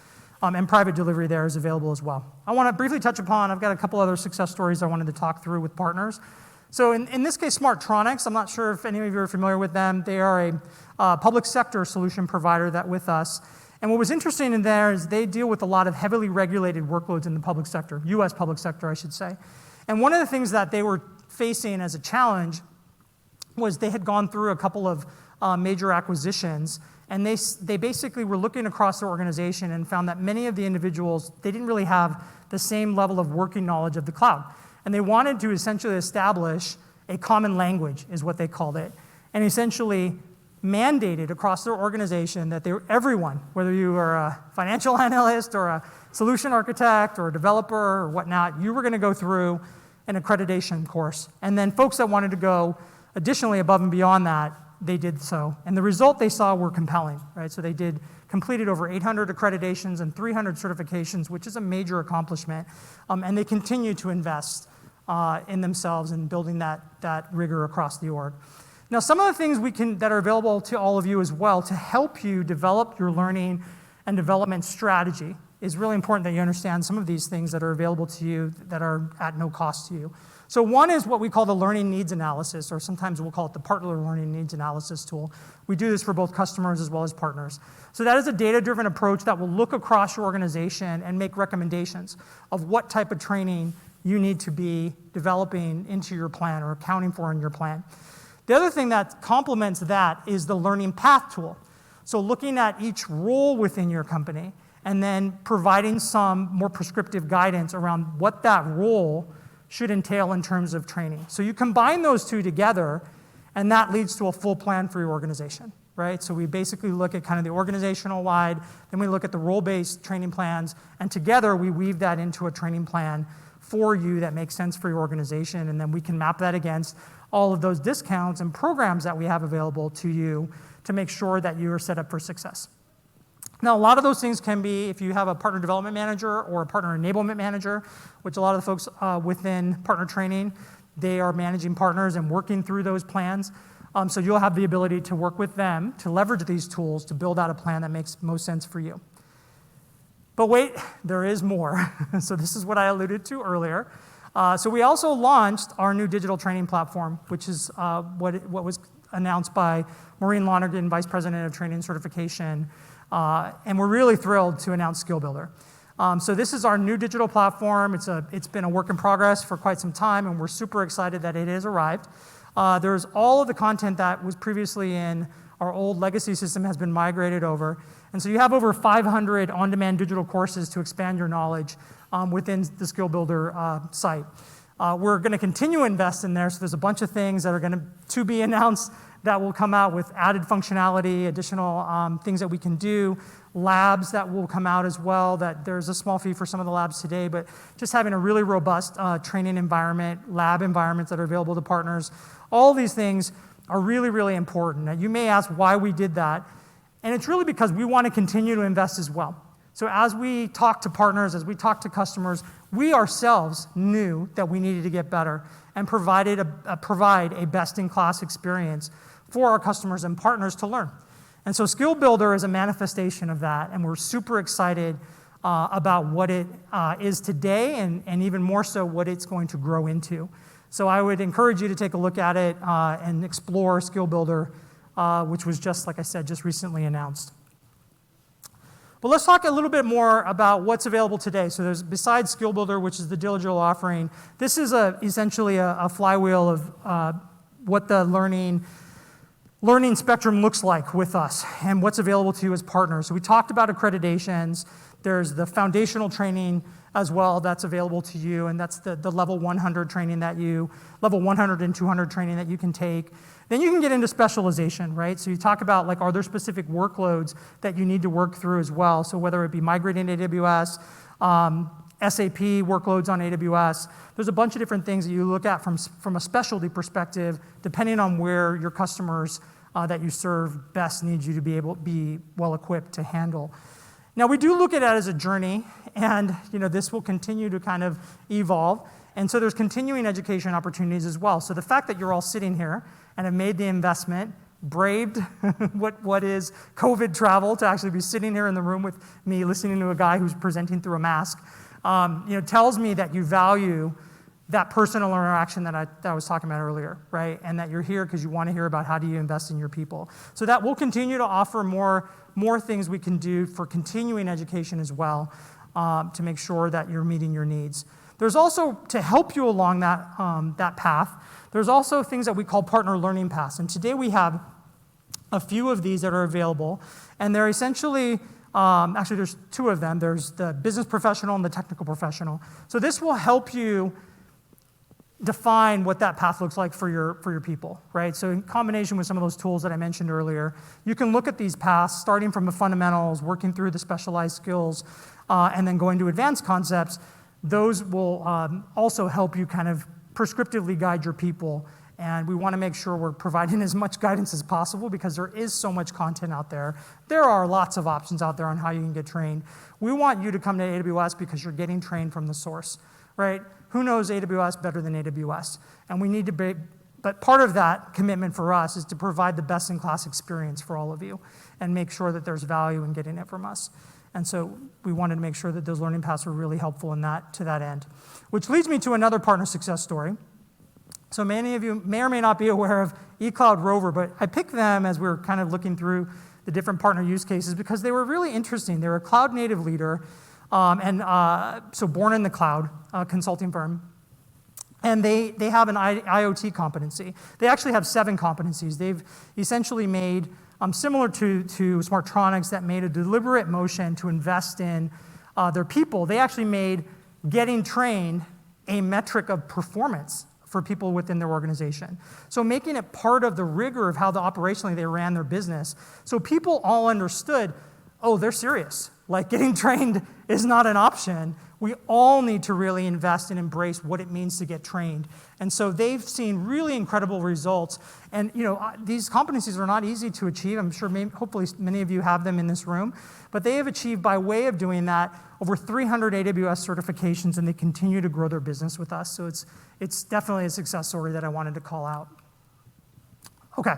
And private delivery there is available as well. I want to briefly touch upon, I've got a couple other success stories I wanted to talk through with partners. So in this case, Smartronix, I'm not sure if any of you are familiar with them. They are a public sector solution provider that with us. And what was interesting in there is they deal with a lot of heavily regulated workloads in the public sector, US public sector, I should say. And one of the things that they were facing as a challenge was they had gone through a couple of major acquisitions, and they basically were looking across their organization and found that many of the individuals, they didn't really have the same level of working knowledge of the cloud. And they wanted to essentially establish a common language, is what they called it, and essentially mandated across their organization that everyone, whether you are a financial analyst or a solution architect or a developer or whatnot, you were going to go through an accreditation course. And then folks that wanted to go additionally above and beyond that, they did so. And the result they saw were compelling, right? So they completed over 800 accreditations and 300 certifications, which is a major accomplishment. And they continue to invest in themselves and building that rigor across the org. Now, some of the things that are available to all of you as well to help you develop your learning and development strategy is really important that you understand some of these things that are available to you that are at no cost to you. So one is what we call the learning needs analysis, or sometimes we'll call it the partner learning needs analysis tool. We do this for both customers as well as partners. So that is a data-driven approach that will look across your organization and make recommendations of what type of training you need to be developing into your plan or accounting for in your plan. The other thing that complements that is the learning path tool. So looking at each role within your company and then providing some more prescriptive guidance around what that role should entail in terms of training. So you combine those two together, and that leads to a full plan for your organization, right? So we basically look at kind of the organizational wide, then we look at the role-based training plans, and together we weave that into a training plan for you that makes sense for your organization, and then we can map that against all of those discounts and programs that we have available to you to make sure that you are set up for success. Now, a lot of those things can be if you have a partner development manager or a partner enablement manager, which a lot of the folks within partner training, they are managing partners and working through those plans. So you'll have the ability to work with them to leverage these tools to build out a plan that makes most sense for you. But wait, there is more. So this is what I alluded to earlier. So we also launched our new digital training platform, which is what was announced by Maureen Lonergan, Vice President of Training and Certification. And we're really thrilled to announce Skill Builder. So this is our new digital platform. It's been a work in progress for quite some time, and we're super excited that it has arrived. There's all of the content that was previously in our old legacy system has been migrated over. And so you have over 500 on-demand digital courses to expand your knowledge within the Skill Builder site. We're going to continue to invest in there, so there's a bunch of things that are going to be announced that will come out with added functionality, additional things that we can do, labs that will come out as well, that there's a small fee for some of the labs today, but just having a really robust training environment, lab environments that are available to partners. All these things are really, really important. Now, you may ask why we did that, and it's really because we want to continue to invest as well. So as we talk to partners, as we talk to customers, we ourselves knew that we needed to get better and provide a best-in-class experience for our customers and partners to learn. And so Skill Builder is a manifestation of that, and we're super excited about what it is today and even more so what it's going to grow into. So I would encourage you to take a look at it and explore Skill Builder, which was just, like I said, just recently announced. But let's talk a little bit more about what's available today. So there's, besides Skill Builder, which is the digital offering, this is essentially a flywheel of what the learning spectrum looks like with us and what's available to you as partners. So we talked about accreditations. There's the foundational training as well that's available to you, and that's the level 100 training level 100 and 200 training that you can take. Then you can get into specialization, right? So you talk about, like, are there specific workloads that you need to work through as well? So whether it be migrating to AWS, SAP workloads on AWS, there's a bunch of different things that you look at from a specialty perspective, depending on where your customers that you serve best need you to be well equipped to handle. Now, we do look at it as a journey, and this will continue to kind of evolve. And so there's continuing education opportunities as well. So the fact that you're all sitting here and have made the investment, braved what is COVID travel to actually be sitting here in the room with me listening to a guy who's presenting through a mask, tells me that you value that personal interaction that I was talking about earlier, right? And that you're here because you want to hear about how do you invest in your people. So that we'll continue to offer more things we can do for continuing education as well to make sure that you're meeting your needs. There's also, to help you along that path, there's also things that we call partner learning paths. And today we have a few of these that are available, and they're essentially, actually there's two of them. There's the business professional and the technical professional. So this will help you define what that path looks like for your people, right? So in combination with some of those tools that I mentioned earlier, you can look at these paths starting from the fundamentals, working through the specialized skills, and then going to advanced concepts. Those will also help you kind of prescriptively guide your people, and we want to make sure we're providing as much guidance as possible because there is so much content out there. There are lots of options out there on how you can get trained. We want you to come to AWS because you're getting trained from the source, right? Who knows AWS better than AWS? And we need to be, but part of that commitment for us is to provide the best-in-class experience for all of you and make sure that there's value in getting it from us. And so we wanted to make sure that those learning paths were really helpful to that end. Which leads me to another partner success story. So many of you may or may not be aware of eCloud Rover, but I picked them as we were kind of looking through the different partner use cases because they were really interesting. They're a cloud native leader, so born in the cloud, consulting firm. And they have an IoT competency. They actually have 7 competencies. They've essentially made, similar to Smartronix, that made a deliberate motion to invest in their people. They actually made getting trained a metric of performance for people within their organization. So making it part of the rigor of how operationally they ran their business. So people all understood, oh, they're serious. Like, getting trained is not an option. We all need to really invest and embrace what it means to get trained. And so they've seen really incredible results. And these competencies are not easy to achieve. I'm sure, hopefully, many of you have them in this room. But they have achieved, by way of doing that, over 300 AWS certifications, and they continue to grow their business with us. So it's definitely a success story that I wanted to call out. Okay,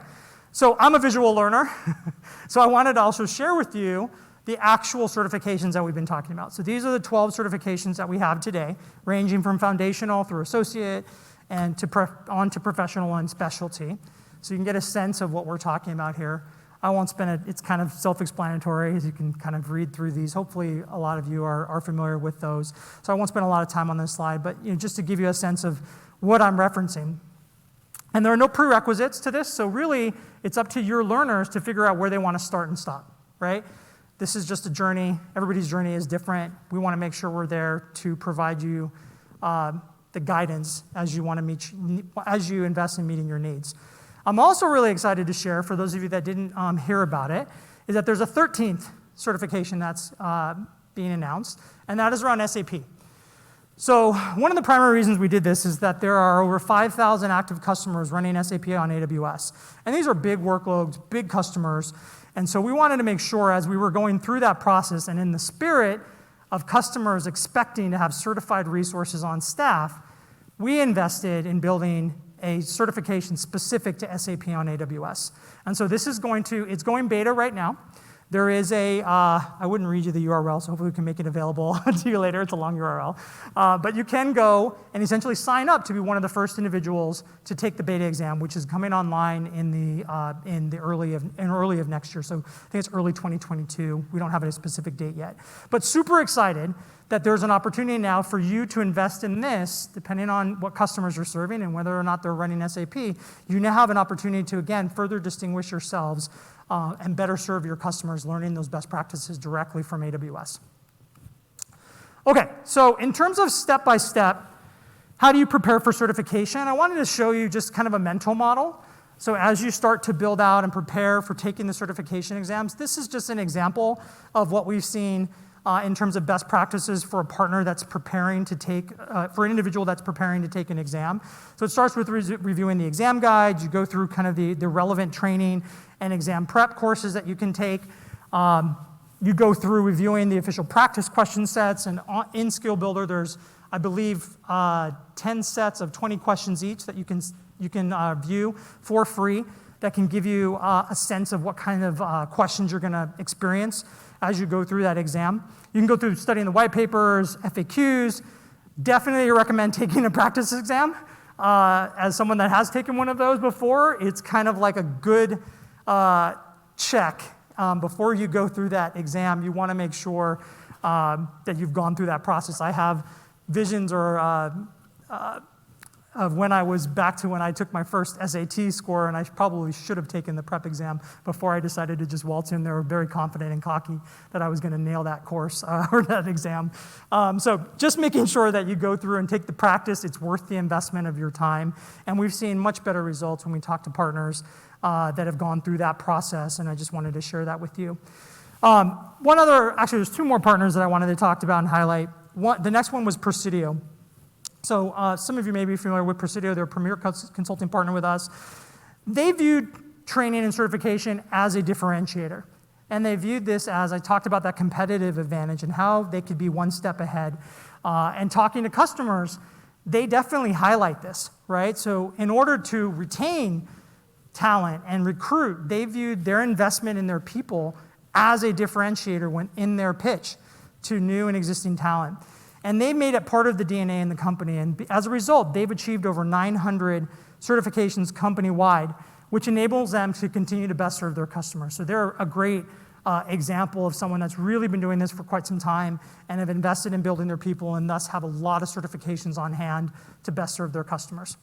so I'm a visual learner. So I wanted to also share with you the actual certifications that we've been talking about. So these are the 12 certifications that we have today, ranging from foundational through associate and on to professional and specialty. So you can get a sense of what we're talking about here. I won't spend it, it's kind of self-explanatory, as you can kind of read through these. Hopefully a lot of you are familiar with those. So I won't spend a lot of time on this slide, but just to give you a sense of what I'm referencing. And there are no prerequisites to this, so really it's up to your learners to figure out where they want to start and stop, right? This is just a journey. Everybody's journey is different. We want to make sure we're there to provide you the guidance as you invest in meeting your needs. I'm also really excited to share, for those of you that didn't hear about it, is that there's a 13th certification that's being announced, and that is around SAP. So one of the primary reasons we did this is that there are over 5,000 active customers running SAP on AWS. And these are big workloads, big customers. And so we wanted to make sure, as we were going through that process, and in the spirit of customers expecting to have certified resources on staff, we invested in building a certification specific to SAP on AWS. And so this is it's going beta right now. There is I wouldn't read you the URL, so hopefully we can make it available to you later. It's a long URL. But you can go and essentially sign up to be one of the first individuals to take the beta exam, which is coming online in early of next year. So I think it's early 2022. We don't have a specific date yet. But super excited that there's an opportunity now for you to invest in this, depending on what customers you're serving and whether or not they're running SAP. You now have an opportunity to, again, further distinguish yourselves and better serve your customers, learning those best practices directly from AWS. Okay, so in terms of step-by-step, how do you prepare for certification? I wanted to show you just kind of a mental model. So as you start to build out and prepare for taking the certification exams, this is just an example of what we've seen in terms of best practices for a partner that's preparing to take, for an individual that's preparing to take an exam. So it starts with reviewing the exam guide. You go through kind of the relevant training and exam prep courses that you can take. You go through reviewing the official practice question sets, and in Skill Builder, there's, I believe, 10 sets of 20 questions each that you can view for free that can give you a sense of what kind of questions you're going to experience as you go through that exam. You can go through studying the white papers, FAQs. Definitely recommend taking a practice exam. As someone that has taken one of those before, it's kind of like a good check before you go through that exam. You want to make sure that you've gone through that process. I have visions of when I was back to when I took my first SAT score, and I probably should have taken the prep exam before I decided to just waltz in there very confident and cocky that I was going to nail that course or that exam. So just making sure that you go through and take the practice. It's worth the investment of your time. And we've seen much better results when we talk to partners that have gone through that process, and I just wanted to share that with you. Actually, there's two more partners that I wanted to talk about and highlight. The next one was Presidio. So some of you may be familiar with Presidio. They're a premier consulting partner with us. They viewed training and certification as a differentiator. And they viewed this as, I talked about that competitive advantage and how they could be one step ahead. And talking to customers, they definitely highlight this, right? So in order to retain talent and recruit, they viewed their investment in their people as a differentiator when in their pitch to new and existing talent. And they made it part of the DNA in the company. And as a result, they've achieved over 900 certifications company-wide, which enables them to continue to best serve their customers. So they're a great example of someone that's really been doing this for quite some time and have invested in building their people and thus have a lot of certifications on hand to best serve their customers.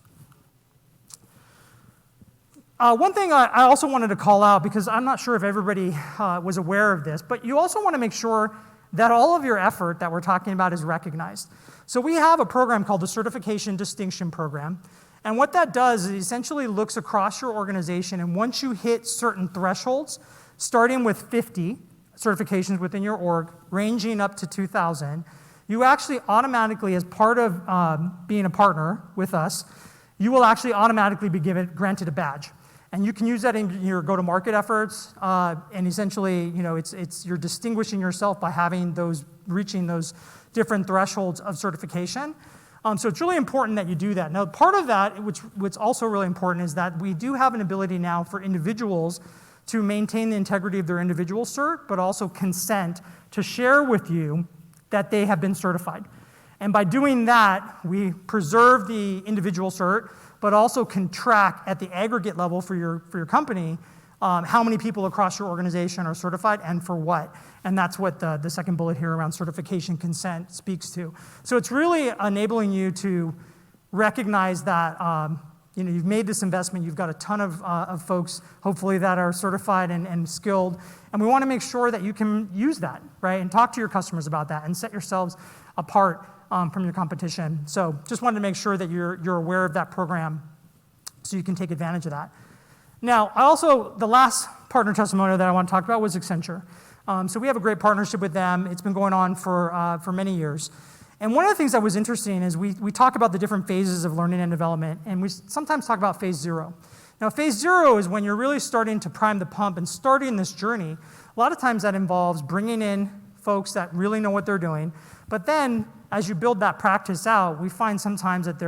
One thing I also wanted to call out, because I'm not sure if everybody was aware of this, but you also want to make sure that all of your effort that we're talking about is recognized. So we have a program called the Certification Distinction Program. And what that does is it essentially looks across your organization, and once you hit certain thresholds, starting with 50 certifications within your org, ranging up to 2,000, you actually automatically, as part of being a partner with us, you will actually automatically be granted a badge. And you can use that in your go-to-market efforts, and essentially, you're distinguishing yourself by reaching those different thresholds of certification. So it's really important that you do that. Now, part of that, what's also really important, is that we do have an ability now for individuals to maintain the integrity of their individual cert, but also consent to share with you that they have been certified. And by doing that, we preserve the individual cert, but also can track at the aggregate level for your company how many people across your organization are certified and for what. And that's what the second bullet here around certification consent speaks to. So it's really enabling you to recognize that you've made this investment, you've got a ton of folks, hopefully, that are certified and skilled, and we want to make sure that you can use that, right, and talk to your customers about that and set yourselves apart from your competition. So just wanted to make sure that you're aware of that program so you can take advantage of that. Now, the last partner testimonial that I want to talk about was Accenture. So we have a great partnership with them. It's been going on for many years. And one of the things that was interesting is we talk about the different phases of learning and development, and we sometimes talk about phase 0. Now, phase 0 is when you're really starting to prime the pump and starting this journey. A lot of times that involves bringing in folks that really know what they're doing. But then, as you build that practice out, we find sometimes that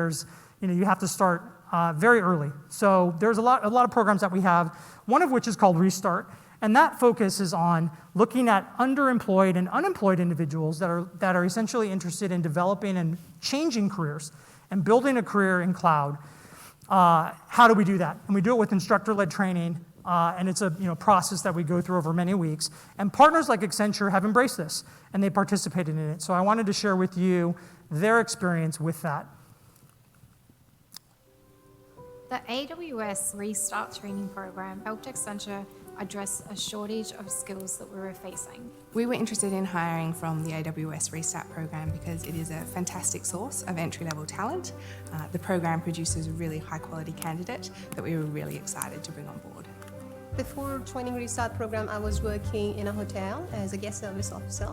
you have to start very early. So there's a lot of programs that we have, one of which is called Restart. And that focus is on looking at underemployed and unemployed individuals that are essentially interested in developing and changing careers and building a career in cloud. How do we do that? And we do it with instructor-led training, and it's a process that we go through over many weeks. And partners like Accenture have embraced this, and they participated in it. So I wanted to share with you their experience with that. The AWS Restart training program helped Accenture address a shortage of skills that we were facing. We were interested in hiring from the AWS Restart program because it is a fantastic source of entry-level talent. The program produces a really high-quality candidate that we were really excited to bring on board. Before joining Restart program, I was working in a hotel as a guest service officer.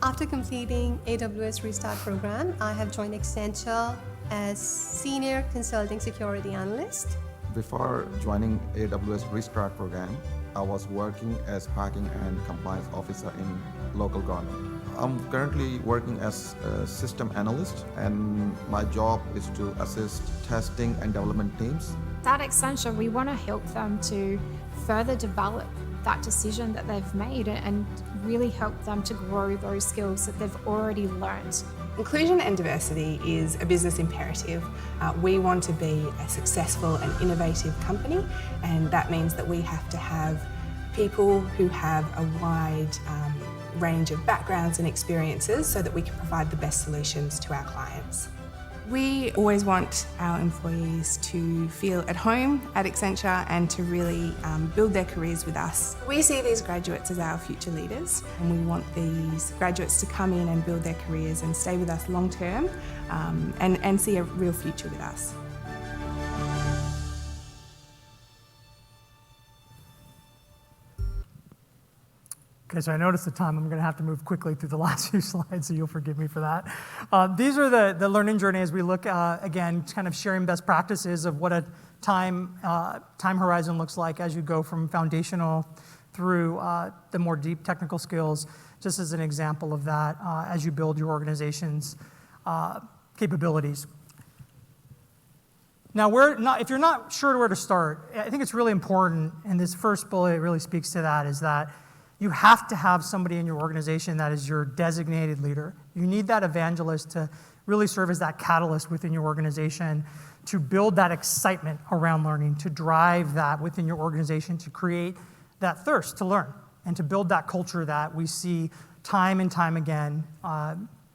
After completing AWS Restart program, I have joined Accenture as Senior Consulting Security Analyst. Before joining AWS Restart program, I was working as Parking and Compliance Officer in local government. I'm currently working as a system analyst, and my job is to assist testing and development teams. At Accenture, we want to help them to further develop that decision that they've made and really help them to grow those skills that they've already learned. Inclusion and diversity is a business imperative. We want to be a successful and innovative company, and that means that we have to have people who have a wide range of backgrounds and experiences so that we can provide the best solutions to our clients. We always want our employees to feel at home at Accenture and to really build their careers with us. We see these graduates as our future leaders, and we want these graduates to come in and build their careers and stay with us long term and see a real future with us. Okay, so I noticed the time. I'm going to have to move quickly through the last few slides, so you'll forgive me for that. These are the learning journey as we look, again, kind of sharing best practices of what a time horizon looks like as you go from foundational through the more deep technical skills, just as an example of that as you build your organization's capabilities. Now, if you're not sure where to start, I think it's really important, and this first bullet really speaks to that, is that you have to have somebody in your organization that is your designated leader. You need that evangelist to really serve as that catalyst within your organization to build that excitement around learning, to drive that within your organization, to create that thirst to learn, and to build that culture that we see time and time again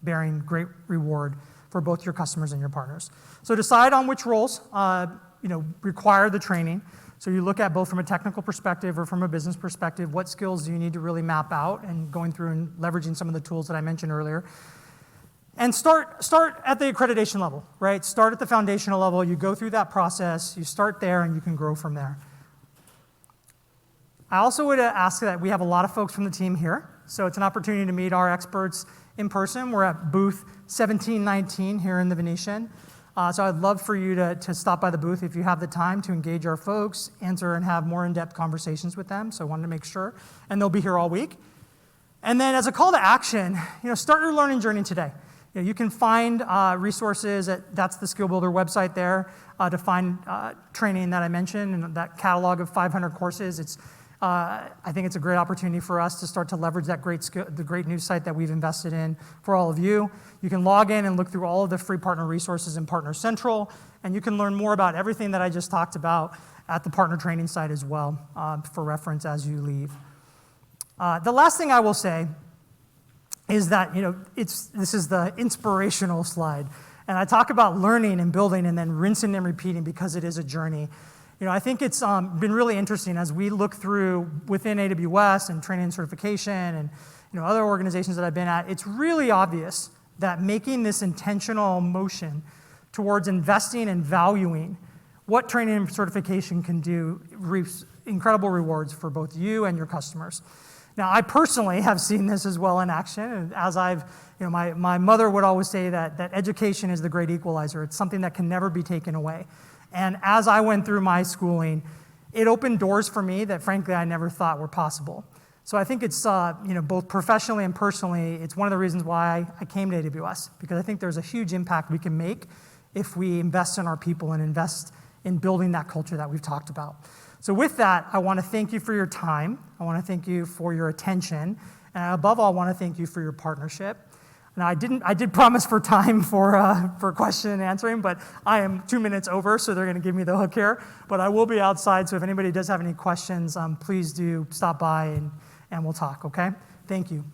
bearing great reward for both your customers and your partners. So decide on which roles require the training. So you look at both from a technical perspective or from a business perspective, what skills do you need to really map out, and going through and leveraging some of the tools that I mentioned earlier. And start at the accreditation level, right? Start at the foundational level, you go through that process, you start there, and you can grow from there. I also would ask that we have a lot of folks from the team here, so it's an opportunity to meet our experts in person. We're at booth 1719 here in the Venetian. So I'd love for you to stop by the booth if you have the time to engage our folks, answer and have more in-depth conversations with them. So I wanted to make sure, and they'll be here all week. And then as a call to action, start your learning journey today. You can find resources that's the Skill Builder website there to find training that I mentioned and that catalog of 500 courses. I think it's a great opportunity for us to start to leverage that the great news site that we've invested in for all of you. You can log in and look through all of the free partner resources in Partner Central, and you can learn more about everything that I just talked about at the partner training site as well for reference as you leave. The last thing I will say is that this is the inspirational slide, and I talk about learning and building and then rinsing and repeating because it is a journey. I think it's been really interesting as we look through within AWS and training and certification and other organizations that I've been at. It's really obvious that making this intentional motion towards investing and valuing what training and certification can do reaps incredible rewards for both you and your customers. Now, I personally have seen this as well in action, and as my mother would always say that education is the great equalizer. It's something that can never be taken away. And as I went through my schooling, it opened doors for me that frankly I never thought were possible. So I think it's both professionally and personally, it's one of the reasons why I came to AWS, because I think there's a huge impact we can make if we invest in our people and invest in building that culture that we've talked about. So with that, I want to thank you for your time. I want to thank you for your attention. And above all, I want to thank you for your partnership. Now, I did promise for time for question and answering, but I am 2 minutes over, so they're going to give me the hook here. But I will be outside, so if anybody does have any questions, please do stop by and we'll talk, okay? Thank you.